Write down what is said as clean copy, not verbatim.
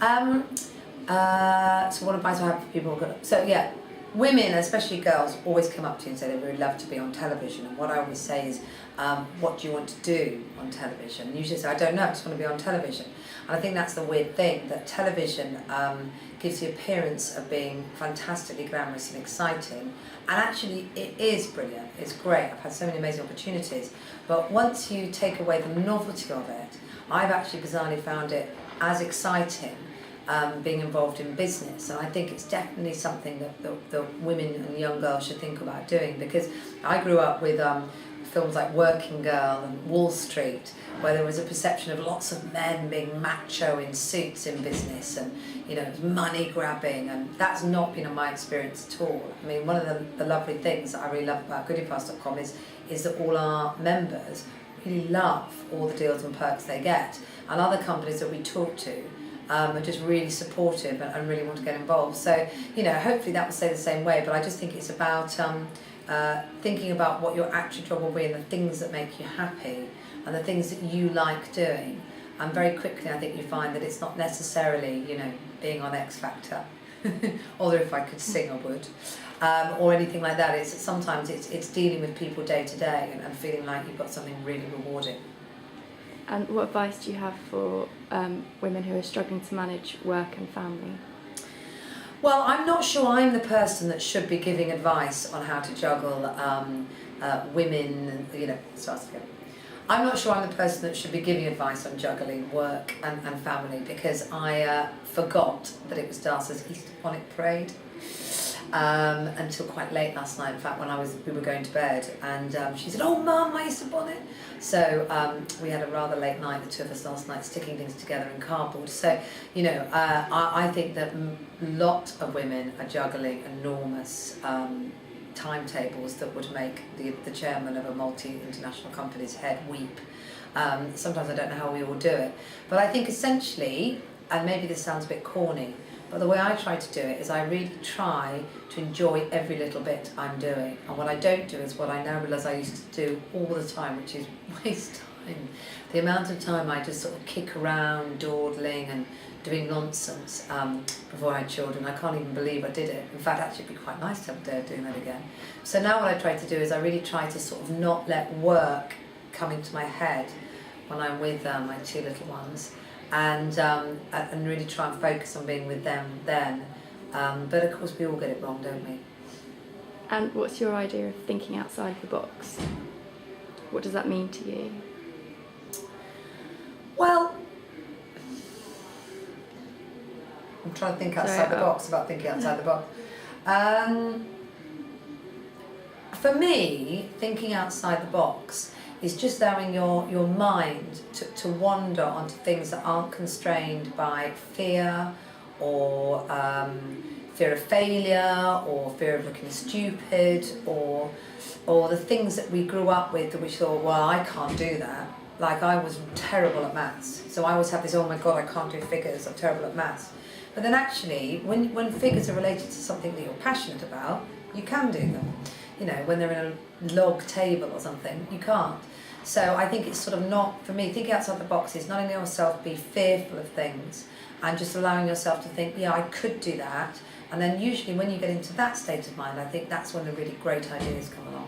Um, so what advice I have for people? So yeah, women, especially girls, always come up to you and say they would love to be on television. And what I always say is, what do you want to do on television? And usually say, I don't know, I just want to be on television. And I think that's the weird thing, that television gives the appearance of being fantastically glamorous and exciting. And actually, it is brilliant. It's great. I've had so many amazing opportunities. But once you take away the novelty of it, I've actually bizarrely found it as exciting being involved in business, and I think it's definitely something that the women and young girls should think about doing, because I grew up with films like Working Girl and Wall Street, where there was a perception of lots of men being macho in suits in business, and money grabbing, and that's not been my experience at all. I mean, one of the lovely things that I really love about goodiepass.com is that all our members really love all the deals and perks they get, and other companies that we talk to are just really supportive and really want to get involved. So, hopefully that will stay the same way, but I just think it's about thinking about what your actual job will be and the things that make you happy and the things that you like doing. And very quickly I think you find that it's not necessarily, being on X Factor, although if I could sing I would, or anything like that. Sometimes it's dealing with people day to day and feeling like you've got something really rewarding. And what advice do you have for women who are struggling to manage work and family? Well, I'm not sure I'm the person that should be giving advice on how to juggle women, starts again. I'm not sure I'm the person that should be giving advice on juggling work and family, because I forgot that it was Darcy's Easter bonnet parade until quite late last night. In fact, when we were going to bed, and she said, "Oh, Mum, my Easter bonnet." So we had a rather late night, the two of us last night, sticking things together in cardboard. So, I think that a lot of women are juggling enormous timetables that would make the chairman of a multi-international company's head weep. Sometimes I don't know how we all do it. But I think essentially, and maybe this sounds a bit corny, but the way I try to do it is I really try to enjoy every little bit I'm doing. And what I don't do is what I now realise I used to do all the time, which is waste time. The amount of time I just sort of kick around, dawdling and doing nonsense before I had children. I can't even believe I did it. In fact, actually it'd be quite nice to have a day of doing that again. So now what I try to do is I really try to sort of not let work come into my head when I'm with my two little ones. And really try and focus on being with them then. But of course we all get it wrong, don't we? And what's your idea of thinking outside the box? What does that mean to you? Well, I'm trying to think outside the box about thinking outside the box. For me, thinking outside the box is just allowing your mind to wander onto things that aren't constrained by fear or fear of failure or fear of looking stupid or the things that we grew up with that we thought, well, I can't do that. Like, I was terrible at maths, so I always have this, oh my God, I can't do figures, I'm terrible at maths. But then actually, when figures are related to something that you're passionate about, you can do them. When they're in a log table or something, you can't. So I think it's sort of not, for me, thinking outside the box is not letting yourself be fearful of things and just allowing yourself to think, yeah, I could do that. And then usually when you get into that state of mind, I think that's when the really great ideas come along.